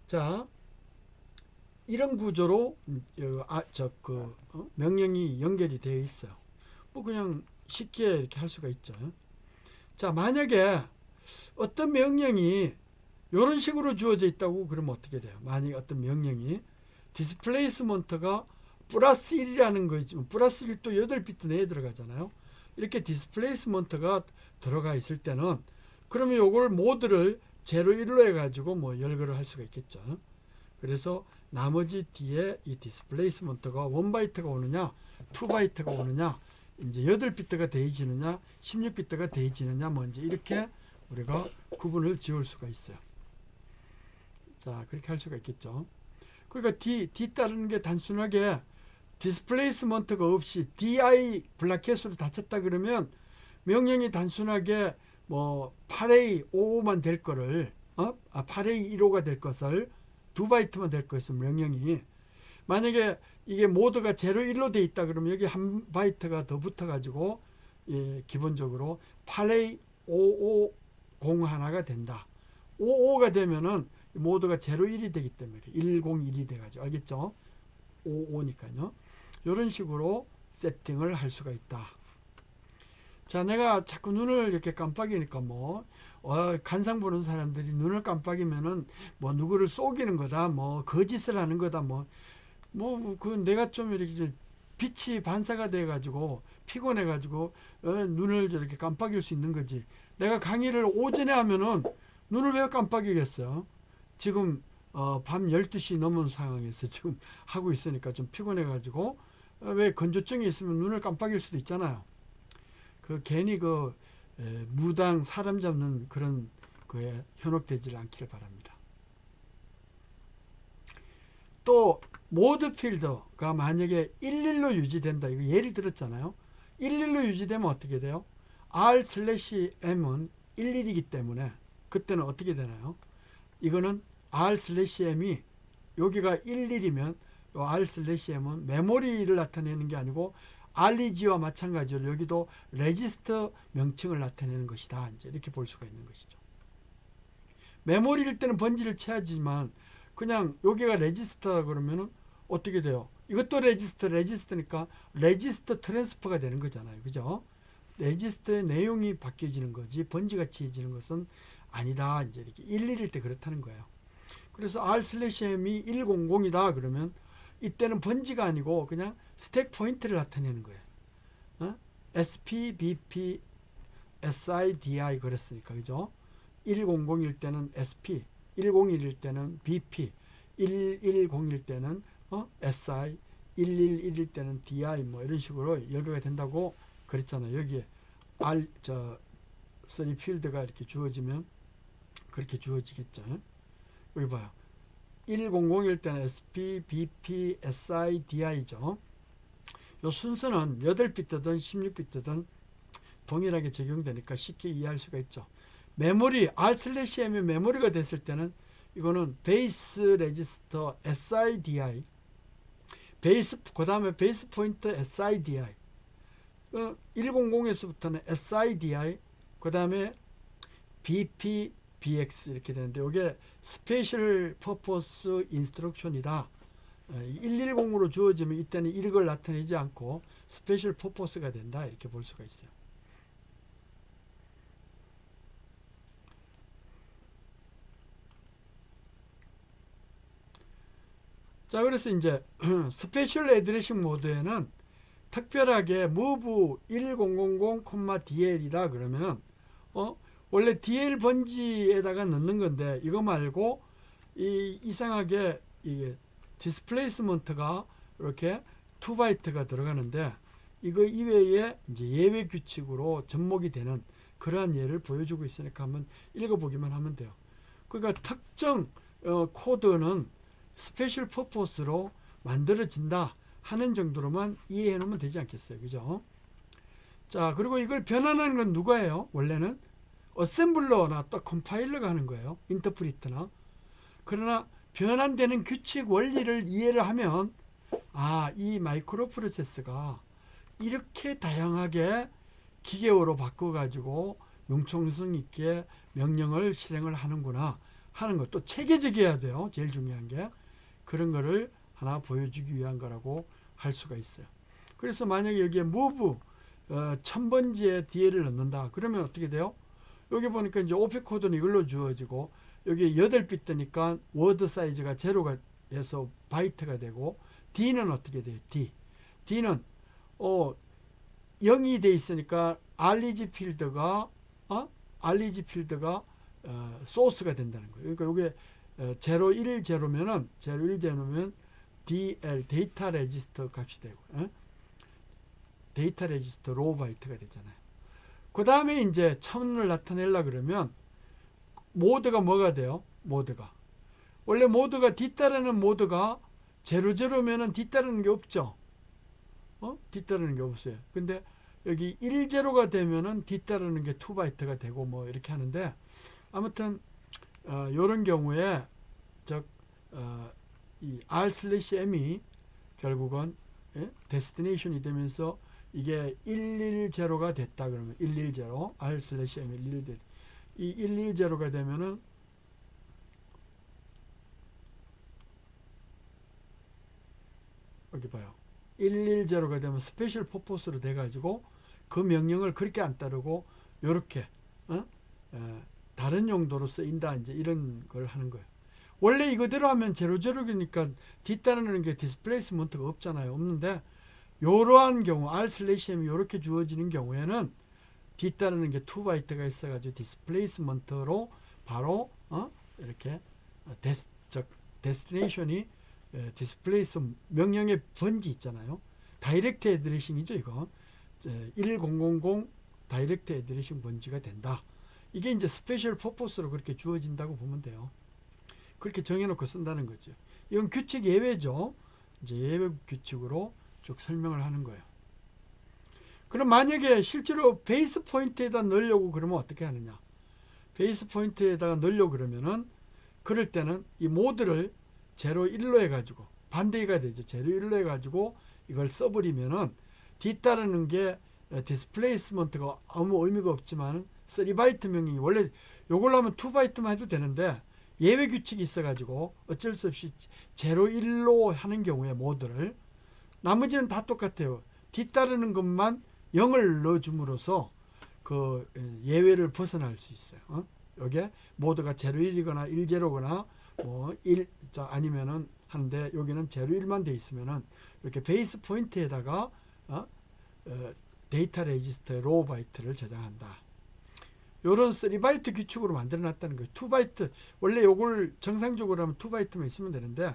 자, 이런 구조로 명령이 연결이 되어 있어요. 뭐 그냥 쉽게 이렇게 할 수가 있죠. 자, 만약에 어떤 명령이 이런 식으로 주어져 있다고 그러면 어떻게 돼요? 만약에 어떤 명령이 디스플레이스먼트가 플러스 1이라는 거지, 플러스 1도 8비트 내에 들어가잖아요. 이렇게 디스플레이스먼트가 들어가 있을 때는 그러면 이걸 모드를 0, 1로 해가지고 뭐 열거를 할 수가 있겠죠. 그래서 나머지 뒤에 이 디스플레이스먼트가 1바이트가 오느냐 2바이트가 오느냐 이제 8비트가 더해지느냐 16비트가 더해지느냐 뭐 이제 이렇게 우리가 구분을 지을 수가 있어요. 자, 그렇게 할 수가 있겠죠. 그러니까 뒤따르는 게 단순하게 디스플레이스먼트가 없이 DI 블라켓으로 닫혔다 그러면 명령이 단순하게 뭐 8A 55만 될 거를 8A 15가 될 것을 2바이트만 될 것을 명령이 만약에 이게 모드가 0, 1로 돼 있다 그러면 여기 1바이트가 더 붙어 가지고 기본적으로 8A 5501가 된다. 55가 되면은 모드가 0, 1이 되기 때문에 101이 돼 가지고 알겠죠? 55니까요. 이런 식으로 세팅을 할 수가 있다. 자, 내가 자꾸 눈을 이렇게 깜빡이니까 간상 보는 사람들이 눈을 깜빡이면은 뭐 누구를 속이는 거다, 뭐 거짓을 하는 거다, 그 내가 좀 이렇게 빛이 반사가 돼 가지고 피곤해 가지고 눈을 저렇게 깜빡일 수 있는 거지. 내가 강의를 오전에 하면은 눈을 왜 깜빡이겠어요? 지금 밤 12시 넘은 상황에서 지금 하고 있으니까 좀 피곤해 가지고 왜 건조증이 있으면 눈을 깜빡일 수도 있잖아요. 괜히 무당 사람 잡는 그런 거에 현혹되지 않기를 바랍니다. 또 모드 필드가 만약에 11로 유지된다. 이거 예를 들었잖아요. 11로 유지되면 어떻게 돼요? r/m은 11이기 때문에 그때는 어떻게 되나요? 이거는 r/m이 여기가 11이면 r/m은 메모리를 나타내는 게 아니고 REG와 마찬가지로 여기도 레지스터 명칭을 나타내는 것이다. 이제 이렇게 볼 수가 있는 것이죠. 메모리일 때는 번지를 채하지만 그냥 여기가 레지스터라 그러면은 어떻게 돼요? 이것도 레지스터니까 레지스터 트랜스퍼가 되는 거잖아요. 그죠? 레지스터의 내용이 바뀌어지는 거지 번지가 채해지는 것은 아니다. 이제 이렇게 11일 때 그렇다는 거예요. 그래서 r/m이 100이다 그러면 이때는 번지가 아니고 그냥 스택 포인트를 나타내는 거예요. SP, BP, SIDI 그랬으니까 그죠? 100일 때는 SP, 101일 때는 BP, 110일 때는 SI, 111일 때는 DI 뭐 이런 식으로 열거가 된다고 그랬잖아요. 여기에 쓰리 필드가 이렇게 주어지면 그렇게 주어지겠죠. 여기 봐요. 100일 때는 SP, BP, SI, DI죠. 이 순서는 8비트든 16비트든 동일하게 적용되니까 쉽게 이해할 수가 있죠. 메모리, r/m의 메모리가 됐을 때는 이거는 베이스 레지스터 SIDI, 그 다음에 베이스 포인트 SIDI, 100에서부터는 SIDI, 그 다음에 BP, BX 이렇게 되는데 이게 스페셜 퍼포스 인스트럭션이다. 110으로 주어지면 이때는 이걸 나타내지 않고 스페셜 퍼포스가 된다. 이렇게 볼 수가 있어요. 자, 그래서 이제 스페셜 애드레싱 모드에는 특별하게 move 1000, DL이다 그러면 원래 DL 번지에다가 넣는 건데 이거 말고 이상하게 이게 디스플레이스먼트가 이렇게 2바이트가 들어가는데 이거 이외에 이제 예외 규칙으로 접목이 되는 그러한 예를 보여주고 있으니까 한번 읽어보기만 하면 돼요. 그러니까 특정 코드는 스페셜 퍼포스로 만들어진다 하는 정도로만 이해해 놓으면 되지 않겠어요. 그죠? 자, 그리고 이걸 변환하는 건 누가 해요? 원래는 어셈블러나 또 컴파일러가 하는 거예요. 인터프리트나. 그러나 변환되는 규칙 원리를 이해를 하면 이 마이크로 프로세서가 이렇게 다양하게 기계어로 바꿔가지고 융통성 있게 명령을 실행을 하는구나 하는 것도 체계적이어야 돼요. 제일 중요한 게 그런 거를 하나 보여주기 위한 거라고 할 수가 있어요. 그래서 만약에 여기에 move 1000번지에 DL을 넣는다. 그러면 어떻게 돼요? 여기 보니까 이제 오펙 코드는 이걸로 주어지고 여기 8비트니까 워드 사이즈가 제로가 해서 바이트가 되고 D는 어떻게 돼요? D는 0이 돼 있으니까 REG 필드가 소스가 된다는 거예요. 그러니까 이게 010면은 DL 데이터 레지스터 값이 되고 데이터 레지스터 로우 바이트가 되잖아요. 그 다음에 이제 1000을 나타내려 그러면 모드가 뭐가 돼요? 모드가 원래 모드가 뒤따르는 모드가 00면은 뒤따르는 게 없죠. 뒤따르는 게 없어요. 근데 여기 10가 되면은 뒤따르는 게 2바이트가 되고 뭐 이렇게 하는데 아무튼 이런 경우에 이 R/M이 결국은 데스티네이션이 되면서 이게 110가 됐다 그러면 110 R/M 110 이 110가 되면은 여기 봐요. 110가 되면 스페셜 퍼포스로 돼 가지고 그 명령을 그렇게 안 따르고 요렇게 다른 용도로 쓰인다 이제 이런 걸 하는 거예요. 원래 이거대로 하면 00이니까 뒤따르는 게 디스플레이스먼트가 없잖아요. 없는데 이러한 경우 R/M이 이렇게 주어지는 경우에는 뒤따르는 게 2바이트가 있어가지고 디스플레이스먼트로 바로 이렇게 데스티네이션이 디스플레이스 명령의 번지 있잖아요. 다이렉트 애드레싱이죠. 이거 1000 다이렉트 애드레싱 번지가 된다. 이게 이제 스페셜 퍼포스로 그렇게 주어진다고 보면 돼요. 그렇게 정해놓고 쓴다는 거죠. 이건 규칙 예외죠. 이제 예외 규칙으로 쭉 설명을 하는 거예요. 그럼 만약에 실제로 베이스 포인트에다 넣으려고 그러면 어떻게 하느냐? 베이스 포인트에다가 넣으려고 그러면은 그럴 때는 이 모드를 0, 1로 해가지고 반대가 되죠. 0, 1로 해가지고 이걸 써버리면은 뒤따르는 게 디스플레이스먼트가 아무 의미가 없지만 3바이트 명령이 원래 요걸로 하면 2바이트만 해도 되는데 예외 규칙이 있어가지고 어쩔 수 없이 0, 1로 하는 경우에 모드를 나머지는 다 똑같아요. 뒤따르는 것만 0을 넣어줌으로써 그 예외를 벗어날 수 있어요. 요게 모드가 0, 1이거나 1, 0거나 뭐 1, 아니면은 하는데 여기는 0, 1만 돼 있으면은 이렇게 베이스 포인트에다가 데이터 레지스터 로우 바이트를 저장한다. 요런 3바이트 규칙으로 만들어 놨다는 거예요. 2바이트 원래 요걸 정상적으로 하면 2바이트만 있으면 되는데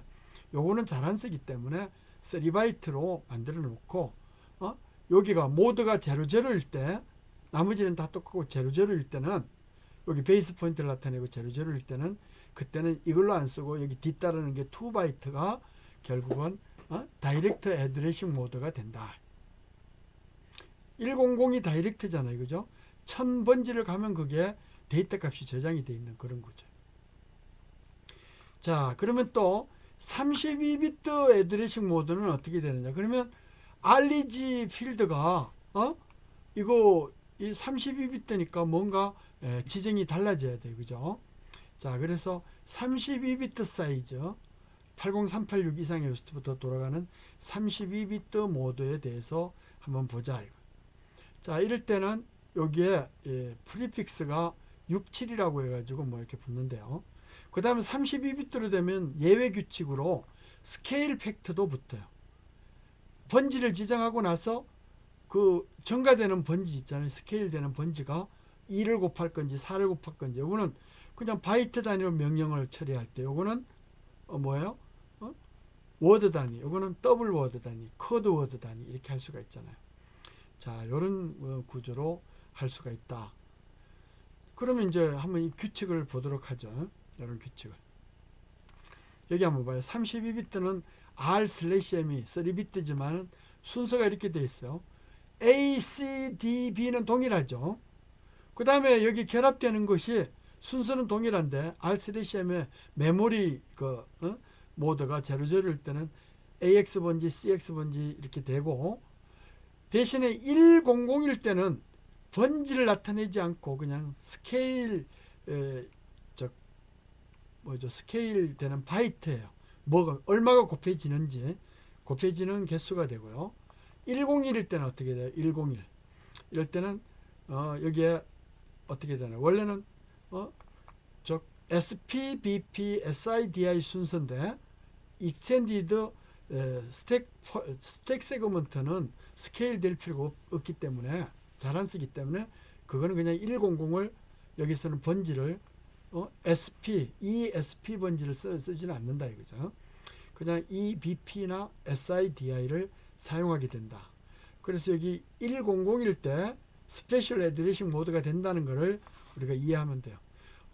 요거는 잘 안 쓰기 때문에 3바이트로 만들어 놓고 여기가 모드가 00일 때 나머지는 다 똑같고 00일 때는 여기 베이스 포인트를 나타내고 00일 때는 그때는 이걸로 안 쓰고 여기 뒤따르는 게 2바이트가 결국은 다이렉트 애드레싱 모드가 된다. 100이 다이렉트잖아요. 그죠? 1000번지를 가면 그게 데이터 값이 저장이 되어 있는 그런 거죠. 자, 그러면 또 32비트 애드레싱 모드는 어떻게 되느냐? 그러면 REG 필드가 이거 이 32비트니까 뭔가 지정이 달라져야 돼요. 그죠? 자, 그래서 32비트 사이즈 80386 이상의 호스트부터 돌아가는 32비트 모드에 대해서 한번 보자. 자, 이럴 때는 여기에 프리픽스가 67이라고 해가지고 뭐 이렇게 붙는데요. 그 다음에 32비트로 되면 예외 규칙으로 스케일 팩터도 붙어요. 번지를 지정하고 나서 그 증가되는 번지 있잖아요. 스케일 되는 번지가 2를 곱할 건지 4를 곱할 건지 요거는 그냥 바이트 단위로 명령을 처리할 때 요거는 뭐예요? 워드 단위, 요거는 더블 워드 단위, 커드 워드 단위 이렇게 할 수가 있잖아요. 자, 요런 구조로 할 수가 있다. 그러면 이제 한번 이 규칙을 보도록 하죠. 이런 규칙을. 여기 한번 봐요. 32비트는 R/M이 3비트지만 순서가 이렇게 되어 있어요. A, C, D, B는 동일하죠. 그 다음에 여기 결합되는 것이 순서는 동일한데 R/M의 메모리 모드가 00일 때는 AX 번지, CX 번지 이렇게 되고, 대신에 1001일 때는 번지를 나타내지 않고 그냥 스케일 스케일 되는 바이트예요. 뭐가 얼마가 곱해지는지, 곱해지는 개수가 되고요. 101일 때는 어떻게 돼요? 101 이럴 때는 여기에 어떻게 되나요? 원래는 SP, BP, SIDI 순서인데 익스텐디드 스택 세그먼트는 스케일 될 필요가 없기 때문에, 잘 안 쓰기 때문에 그거는 그냥 100을 여기서는 번지를 SP, ESP 번지를 쓰지는 않는다 이거죠. 그냥 EBP나 SIDI를 사용하게 된다. 그래서 여기 1001일 때 스페셜 애드레싱 모드가 된다는 것을 우리가 이해하면 돼요.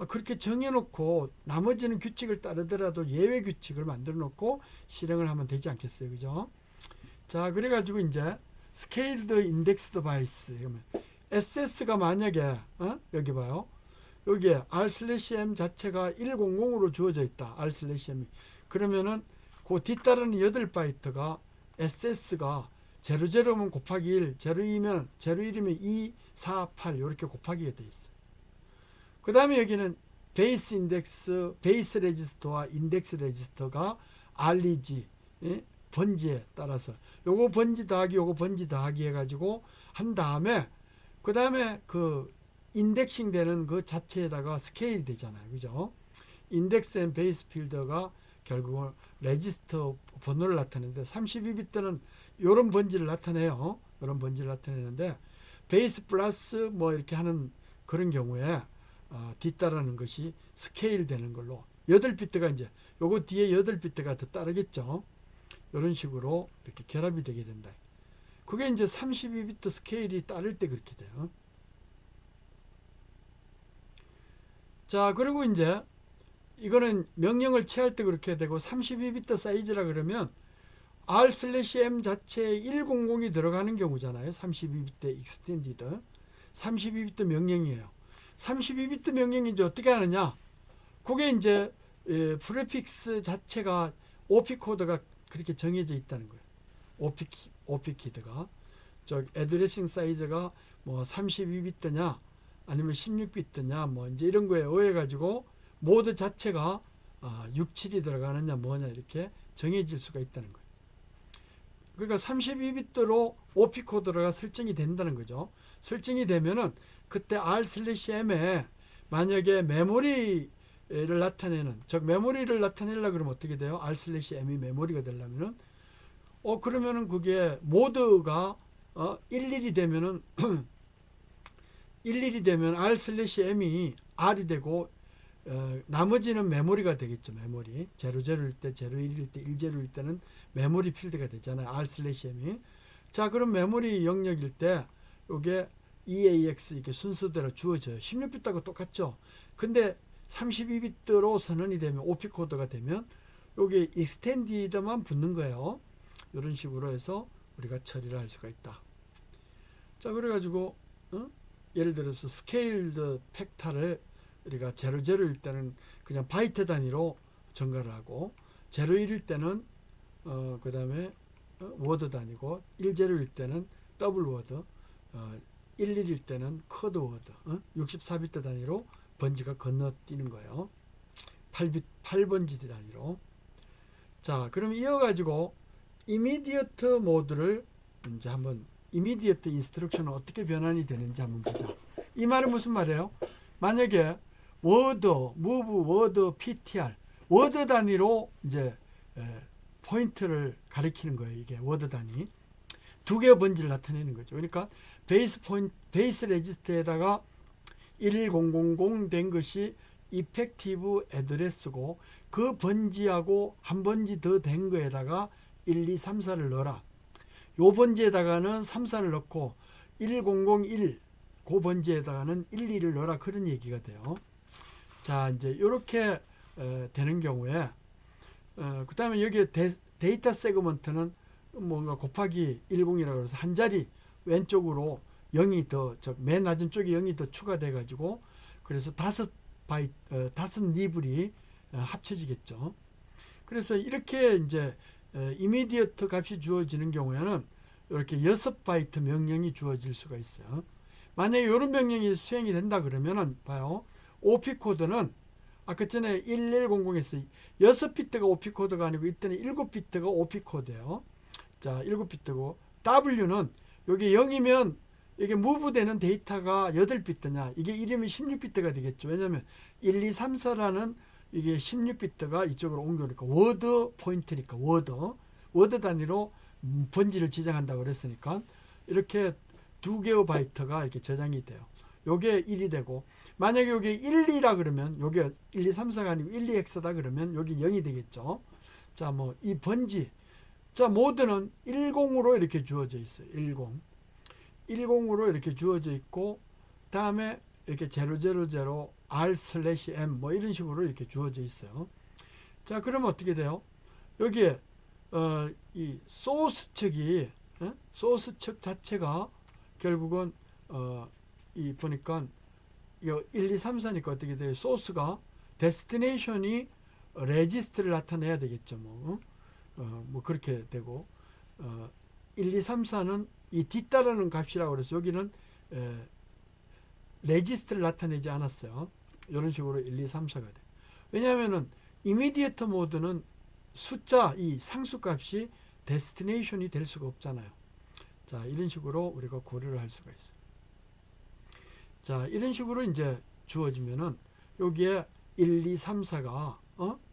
그렇게 정해놓고 나머지는 규칙을 따르더라도 예외 규칙을 만들어 놓고 실행을 하면 되지 않겠어요, 그죠? 자, 그래가지고 이제 스케일드 인덱스 디바이스, SS가 만약에 여기 봐요. 여기에 R/M 자체가 100으로 주어져 있다. R/M이. 그러면은 그 뒤따르는 8바이트가 SS가 00면 곱하기 1, 02면 01이면 2, 4, 8 이렇게 곱하기가 돼 있어. 그 다음에 여기는 베이스 인덱스, 베이스 레지스터와 인덱스 레지스터가 REG 번지에 따라서 요거 번지 더하기 요거 번지 더하기 해가지고 한 다음에, 그 다음에 그 인덱싱 되는 그 자체에다가 스케일이 되잖아요, 그죠? 인덱스 앤 베이스 필드가 결국은 레지스터 번호를 나타내는데 32비트는 요런 번지를 나타내요. 요런 번지를 나타내는데 베이스 플러스 뭐 이렇게 하는 그런 경우에 뒤따르는 것이 스케일 되는 걸로 8비트가 이제 요거 뒤에 8비트가 더 따르겠죠. 이런 식으로 이렇게 결합이 되게 된다. 그게 이제 32비트 스케일이 따를 때 그렇게 돼요. 자, 그리고 이제 이거는 명령을 취할 때 그렇게 되고, 32비트 사이즈라 그러면 R/M 자체에 100이 들어가는 경우잖아요. 32비트 익스텐디드 32비트 명령이에요. 32비트 명령이 이제 어떻게 하느냐, 그게 이제 프레픽스 자체가 OP 코드가 그렇게 정해져 있다는 거예요. OP 키드가 애드레싱 사이즈가 뭐 32비트냐 아니면 16비트냐 뭐 이제 이런 거에 의해 가지고 모드 자체가 67이 들어가느냐 뭐냐 이렇게 정해질 수가 있다는 거예요. 그러니까 32비트로 OP 코드가 설정이 된다는 거죠. 설정이 되면은 그때 R/M에 만약에 메모리를 나타내는, 메모리를 나타내려고 그러면 어떻게 돼요? R/M이 메모리가 되려면은 그러면은 그게 모드가 11이 되면은 11이 되면 R/M이 R이 되고 나머지는 메모리가 되겠죠. 메모리 00일 때, 01일 때, 10일 때는 메모리 필드가 되잖아요. R/M이. 자, 그럼 메모리 영역일 때 이게 EAX 이렇게 순서대로 주어져요. 16비트하고 똑같죠. 근데 32비트로 선언이 되면 OP 코드가 되면 여기 익스텐디드만 붙는 거예요. 이런 식으로 해서 우리가 처리를 할 수가 있다. 자, 그래가지고 예를 들어서 스케일드 팩타를 우리가 00일 때는 그냥 바이트 단위로 전가를 하고, 01일 때는 그 다음에 워드 단위고, 10일 때는 더블 워드, 11일 때는 코드 워드, 64비트 단위로 번지가 건너뛰는 거예요. 8번지 단위로. 자, 그럼 이어가지고 이미디어트 모드를 이제 한번, 이미디어트 인스트럭션은 어떻게 변환이 되는지 한번 보자. 이 말은 무슨 말이에요? 만약에 워드, 무브, 워드, PTR, 워드 단위로 이제 포인트를 가리키는 거예요. 이게 워드 단위. 두 개의 번지를 나타내는 거죠. 그러니까 베이스 레지스터에다가 1000 된 것이 이펙티브 애드레스고, 그 번지하고 한 번지 더 된 거에다가 1, 2, 3, 4를 넣어라. 요 번지에다가는 3, 4를 넣고 1001 그 번지에다가는 1, 2를 넣어라. 그런 얘기가 돼요. 자, 이제 이렇게 되는 경우에 그 다음에 여기에 데이터 세그먼트는 뭔가 곱하기 10이라고 해서 한 자리 왼쪽으로 0이 더, 맨 낮은 쪽에 0이 더 추가돼 가지고, 그래서 다섯 니블이 합쳐지겠죠. 그래서 이렇게 이제 이미디어트 값이 주어지는 경우에는 이렇게 6바이트 명령이 주어질 수가 있어요. 만약에 이런 명령이 수행이 된다 그러면은 봐요. OP 코드는 아까 전에 1100에서 6비트가 OP 코드가 아니고 이때는 7비트가 OP 코드예요. 자, 7비트고 W는 여기 0이면 이게 무브되는 데이터가 8비트냐? 이게 1이면 16비트가 되겠죠. 왜냐하면 1, 2, 3, 4라는 이게 16비트가 이쪽으로 옮겨오니까 워드 포인트니까 워드 단위로 번지를 지정한다고 그랬으니까 이렇게 두 개의 바이트가 이렇게 저장이 돼요. 요게 1이 되고 만약에 여기 1, 2라 그러면 요게 1, 2, 3, 4가 아니고 1, 2X다 그러면 여기 0이 되겠죠. 자, 뭐 이 번지 자, 모드는 10으로 이렇게 주어져 있어요. 10으로 이렇게 주어져 있고 다음에 이렇게 000 R/M 뭐 이런 식으로 이렇게 주어져 있어요. 자, 그러면 어떻게 돼요? 여기에 이 소스 측이 소스 측 자체가 결국은 이 보니까 이거 1, 2, 3, 4니까 어떻게 돼요? 소스가 데스티네이션이 레지스트를 나타내야 되겠죠. 뭐 그렇게 되고 1, 2, 3, 4는 이 뒤따르는 값이라고 그래서 여기는 레지스트를 나타내지 않았어요. 이런 식으로 1, 2, 3, 4가 돼. 왜냐하면은 이미디어트 모드는 숫자 이 상수값이 데스티네이션이 될 수가 없잖아요. 자, 이런 식으로 우리가 고려를 할 수가 있어요. 자, 이런 식으로 이제 주어지면은 여기에 1, 2, 3, 4가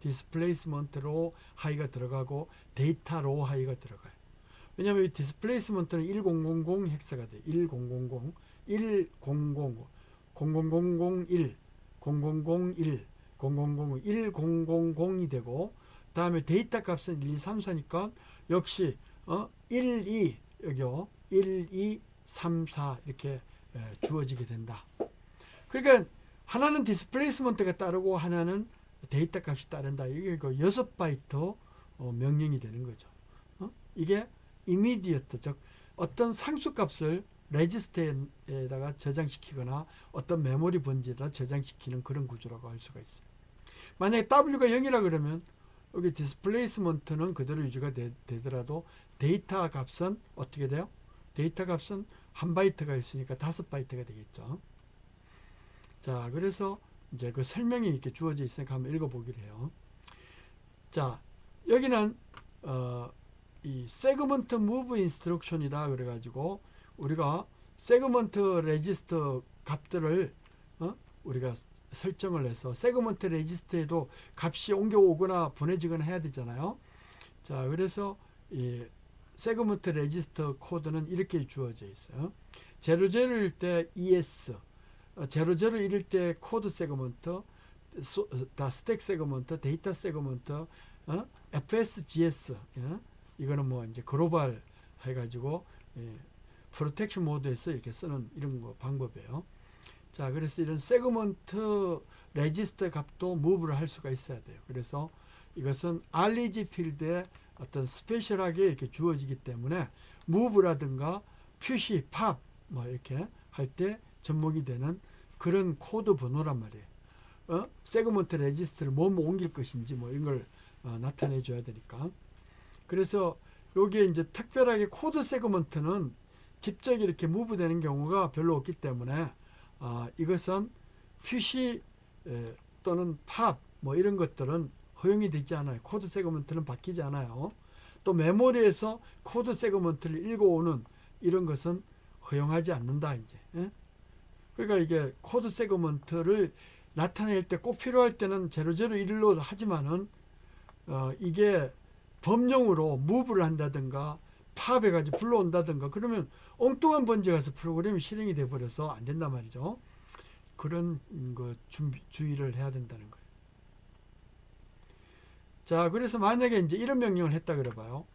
디스플레이스먼트로 하이가 들어가고 데이터로 하이가 들어가요. 왜냐하면 이 디스플레이스먼트는 1000 헥사가 돼요. 1000, 1000, 0001, 0001, 0001, 1000이 되고 다음에 데이터 값은 1, 2, 3, 4니까 역시 1, 2 여기요. 1, 2, 3, 4 이렇게 주어지게 된다. 그러니까 하나는 디스플레이스먼트가 따르고 하나는 데이터 값이 따른다. 이게 그 6바이트 명령이 되는 거죠. 이게 이미디어트 즉 어떤 상수값을 레지스터에다가 저장시키거나 어떤 메모리 번지에다 저장시키는 그런 구조라고 할 수가 있어요. 만약에 W가 0이라 그러면 여기 디스플레이스먼트는 그대로 유지가 되더라도 데이터 값은 어떻게 돼요? 데이터 값은 1바이트가 있으니까 5바이트가 되겠죠. 자, 그래서 이제 그 설명이 이렇게 주어져 있으니까 한번 읽어보기로 해요. 자, 여기는 이 세그먼트 무브 인스트럭션이다 그래가지고 우리가 세그먼트 레지스터 값들을 우리가 설정을 해서 세그먼트 레지스터에도 값이 옮겨오거나 보내지거나 해야 되잖아요. 자, 그래서 이 세그먼트 레지스터 코드는 이렇게 주어져 있어요. 00일 때 ES, 00일일 때 코드 세그먼트, 다 스택 세그먼트, 데이터 세그먼트, FSGS, 이거는 뭐 이제 글로벌 해가지고 프로텍션 모드에서 이렇게 쓰는 이런 거 방법이에요. 자, 그래서 이런 세그먼트 레지스터 값도 무브를 할 수가 있어야 돼요. 그래서 이것은 REG 필드에 어떤 스페셜하게 이렇게 주어지기 때문에 무브라든가 퓨시, 팝 뭐 이렇게 할 때 접목이 되는 그런 코드 번호란 말이에요. 세그먼트 레지스터를 뭐 옮길 것인지 뭐 이런 걸 나타내 줘야 되니까. 그래서 여기에 이제 특별하게 코드 세그먼트는 직접 이렇게 무브 되는 경우가 별로 없기 때문에 이것은 퓨시 또는 팝 뭐 이런 것들은 허용이 되지 않아요. 코드 세그먼트는 바뀌지 않아요. 또 메모리에서 코드 세그먼트를 읽어오는 이런 것은 허용하지 않는다 이제. 그러니까 이게 코드 세그먼트를 나타낼 때 꼭 필요할 때는 001로 하지만은 이게 범용으로 무브를 한다든가 팝해가지고 불러온다든가 그러면 엉뚱한 번지에 가서 프로그램이 실행이 돼버려서 안 된단 말이죠. 그런 거 주의를 해야 된다는 거예요. 자, 그래서 만약에 이제 이런 명령을 했다 그래봐요.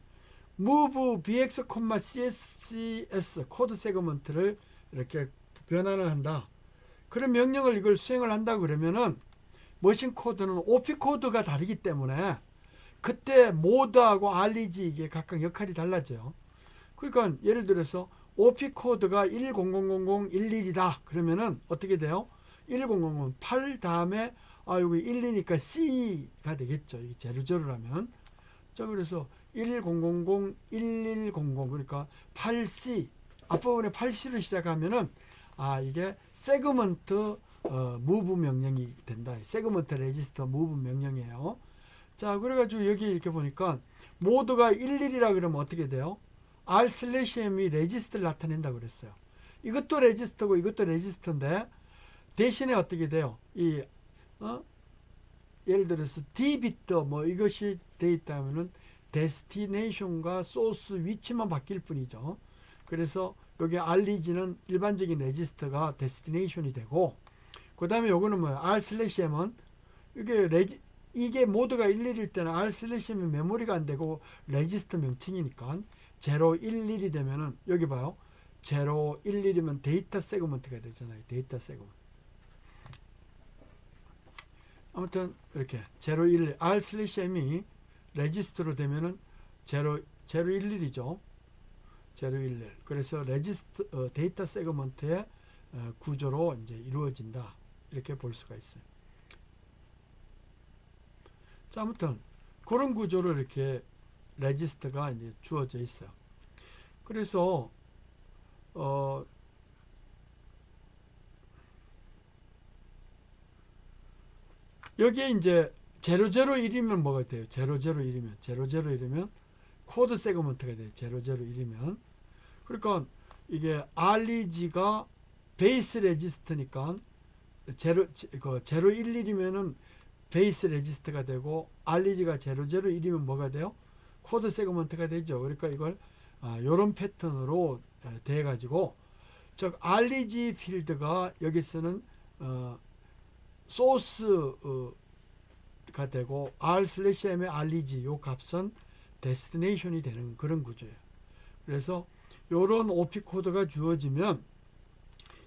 move bx, css 코드 세그먼트를 이렇게 변환을 한다. 그런 명령을 이걸 수행을 한다 그러면은 머신 코드는 OP 코드가 다르기 때문에 그때 모드하고 REG 이게 각각 역할이 달라져요. 그러니까 예를 들어서 OP 코드가 10000011이다 그러면은 어떻게 돼요? 1000은 8 다음에 여기 1이니까 C가 되겠죠. 이 제로제로라면. 자, 그래서 1000, 1100 그러니까 8C 앞부분에 8C로 시작하면은 이게 세그먼트 무브 명령이 된다. 세그먼트 레지스터 무브 명령이에요. 자, 그래가지고 여기 이렇게 보니까 모드가 11이라 그러면 어떻게 돼요? R/M이 레지스터를 나타낸다 그랬어요. 이것도 레지스터고 이것도 레지스터인데 대신에 어떻게 돼요? 예를 들어서 D 비트 이것이 돼 있다면은 데스티네이션과 소스 위치만 바뀔 뿐이죠. 그래서 여기 REG는 일반적인 레지스터가 데스티네이션이 되고, 그 다음에 요거는 뭐예요? R/M은 이게 모드가 11일 때는 R/M이 메모리가 안 되고 레지스터 명칭이니까 0, 1, 1이 되면은 여기 봐요. 0, 1, 1이면 데이터 세그먼트가 되잖아요. 데이터 세그먼트. 아무튼 이렇게 0, 1, R/M이 레지스터로 되면은 0, 1, 1이죠. 0, 1, 1. 그래서 레지스터 데이터 세그먼트의 구조로 이제 이루어진다. 이렇게 볼 수가 있어요. 자, 아무튼 그런 구조로 이렇게 레지스터가 이제 주어져 있어요. 그래서 여기에 이제 001이면 뭐가 돼요? 001이면 코드 세그먼트가 돼요. 001이면. 그러니까 이게 REG가 베이스 레지스터니까 011이면은 베이스 레지스터가 되고 REG가 001이면 뭐가 돼요? 코드 세그먼트가 되죠. 그러니까 이걸 이런 패턴으로 돼 가지고 즉 REG 필드가 여기서는 소스가 되고 R/M의 REG 요 값은 데스티네이션이 되는 그런 구조예요. 그래서 요런 OP 코드가 주어지면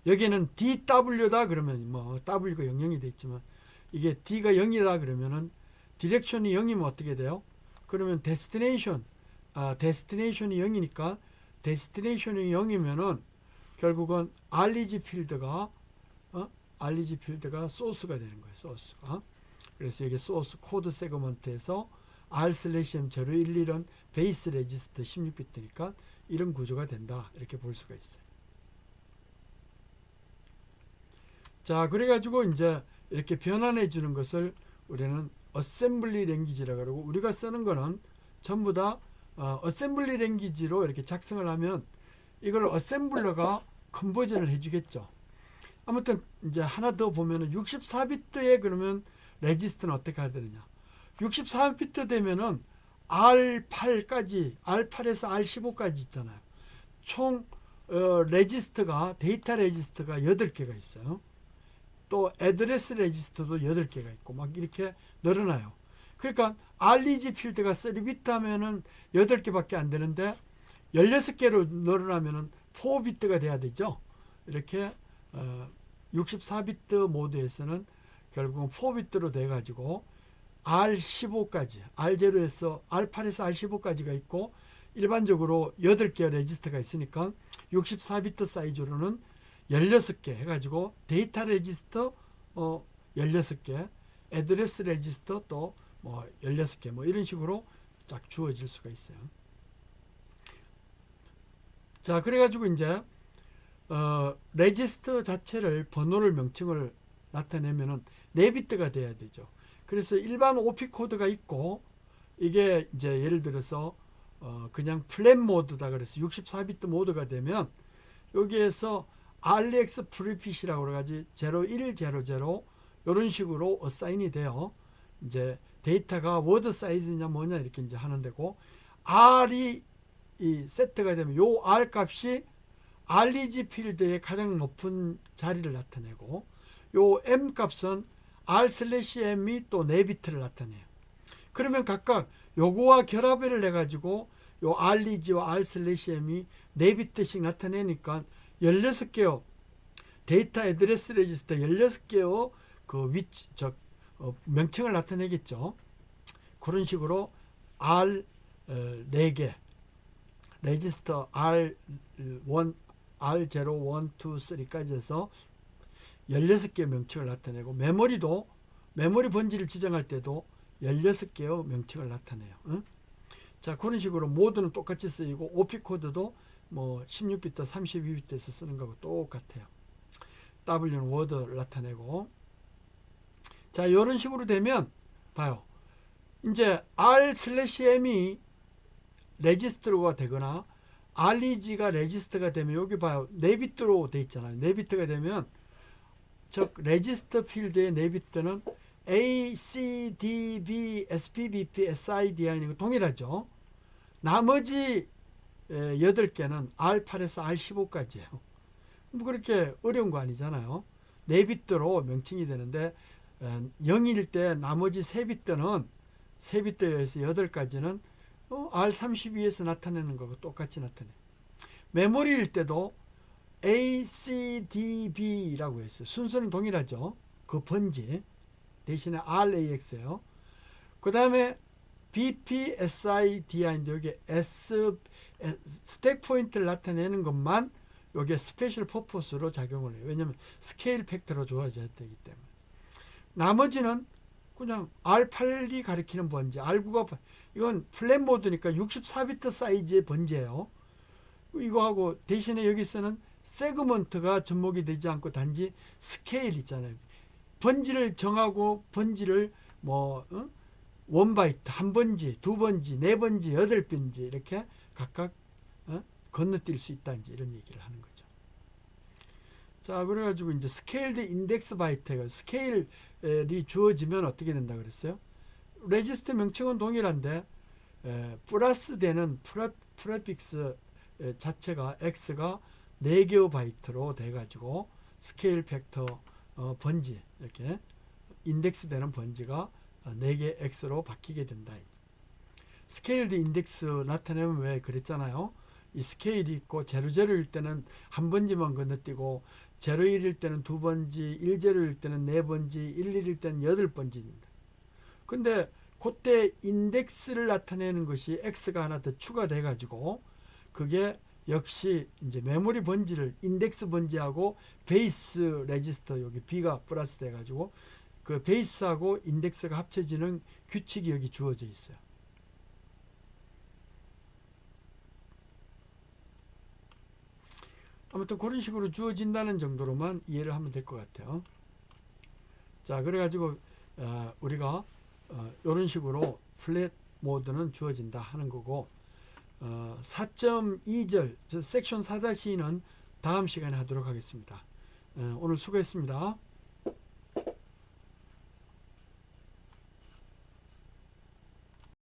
여기는 DW다 그러면 W가 00이 돼 있지만 이게 D가 0이다 그러면은 디렉션이 0이면 어떻게 돼요? 그러면 데스티네이션이 0이니까 데스티네이션이 0이면은 결국은 REG 필드가 소스가 되는 거예요. 소스가. 그래서 이게 소스 코드 세그먼트에서 R/M011은 베이스 레지스터 16비트니까 이런 구조가 된다. 이렇게 볼 수가 있어요. 자, 그래가지고 이제 이렇게 변환해 주는 것을 우리는 어셈블리 랭귀지라 그러고, 우리가 쓰는 거는 전부 다 어셈블리 랭귀지로 이렇게 작성을 하면 이걸 어셈블러가 컨버전을 해주겠죠. 아무튼 이제 하나 더 보면은 64비트에 그러면 레지스터는 어떻게 해야 되느냐? 64비트 되면은 R8에서 R15까지 있잖아요. 총 레지스터가 데이터 레지스터가 8개가 있어요. 또 애드레스 레지스터도 8개가 있고 막 이렇게 늘어나요. 그러니까 REG 필드가 3비트 하면은 8개밖에 안 되는데 16개로 늘어나면은 4비트가 돼야 되죠. 이렇게 64비트 모드에서는 결국은 4비트로 돼 가지고 R15까지 R0에서 R8에서 R15까지가 있고 일반적으로 8개 레지스터가 있으니까 64비트 사이즈로는 16개 해가지고 데이터 레지스터 16개, 애드레스 레지스터 또 16개 이런 식으로 딱 주어질 수가 있어요. 자, 그래가지고 이제 레지스터 자체를 번호를 명칭을 나타내면은 4비트가 돼야 되죠. 그래서 일반 OP 코드가 있고 이게 이제 예를 들어서 그냥 플랫 모드다 그래서 64비트 모드가 되면 여기에서 RX 프리핏이라고 그래가지고 0100 이런 식으로 어사인이 돼요. 이제 데이터가 워드 사이즈냐 뭐냐 이렇게 이제 하는 데고, R이 이 세트가 되면 요 R 값이 REG 필드의 가장 높은 자리를 나타내고, 요 M 값은 R/M이 또 4비트를 나타내요. 그러면 각각 요거와 결합을 해가지고 요 REG와 R/M이 4비트씩 나타내니까 16개요. 데이터 애드레스 레지스터 16개요. 그 위치, 명칭을 나타내겠죠. 그런 식으로 R 4개, 레지스터 R1, R0, 1, 2, 3까지 해서 16개의 명칭을 나타내고 메모리 번지를 지정할 때도 16개의 명칭을 나타내요. 응? 자, 그런 식으로 모드는 똑같이 쓰이고 OP 코드도 뭐 16비트, 32비트에서 쓰는 거하고 똑같아요. W는 워드를 나타내고. 자, 이런 식으로 되면 봐요. 이제 R/M이 레지스터가 되거나 REG가 레지스터가 되면 여기 봐요. 4비트로 돼 있잖아요. 4비트가 되면 즉 레지스터 필드의 4비트는 A, C, D, B, SPBP, SIDI는 동일하죠. 나머지 8개는 R8에서 R15까지예요. 뭐 그렇게 어려운 거 아니잖아요. 4비트로 명칭이 되는데 0일 때 나머지 3비트에서 8까지는 R32에서 나타내는 거고 똑같이 나타내요. 메모리일 때도 A, C, D, B라고 했어요. 순서는 동일하죠. 그 번지 대신에 RAX예요. 그 다음에 BP, SID인데 여기 스택 포인트를 나타내는 것만 여기에 스페셜 퍼포스로 작용을 해요. 왜냐하면 스케일 팩터로 주어져야 되기 때문에. 나머지는 그냥 R8이 가리키는 번지, R9가 이건 플랫 모드니까 64비트 사이즈의 번지예요. 이거하고 대신에 여기서는 세그먼트가 접목이 되지 않고 단지 스케일 있잖아요. 번지를 정하고 번지를 뭐 1바이트, 한 번지, 두 번지, 네 번지, 8번지 이렇게 각각 건너뛸 수 있다 이제 이런 얘기를 하는 거죠. 자, 그래가지고 이제 스케일드 인덱스 바이트가 스케일이 주어지면 어떻게 된다 그랬어요? 레지스터 명칭은 동일한데 플러스 되는 프레픽스 자체가 x가 4개의 바이트로 돼가지고 스케일 팩터 번지 이렇게 인덱스 되는 번지가 4개 x로 바뀌게 된다. 스케일드 인덱스 나타내면 왜 그랬잖아요. 이 스케일이 있고 00일 때는 한 번지만 건너뛰고 01일 때는 두 번지, 10일 때는 네 번지, 11일 때는 8번지입니다. 근데 그때 인덱스를 나타내는 것이 x가 하나 더 추가돼 가지고 그게 역시 이제 메모리 번지를 인덱스 번지하고 베이스 레지스터 여기 b가 플러스 돼 가지고 그 베이스하고 인덱스가 합쳐지는 규칙이 여기 주어져 있어요. 아무튼 그런 식으로 주어진다는 정도로만 이해를 하면 될 것 같아요. 자, 그래가지고 우리가 이런 식으로 플랫 모드는 주어진다 하는 거고 4.2절 섹션 4-2는 다음 시간에 하도록 하겠습니다. 오늘 수고했습니다.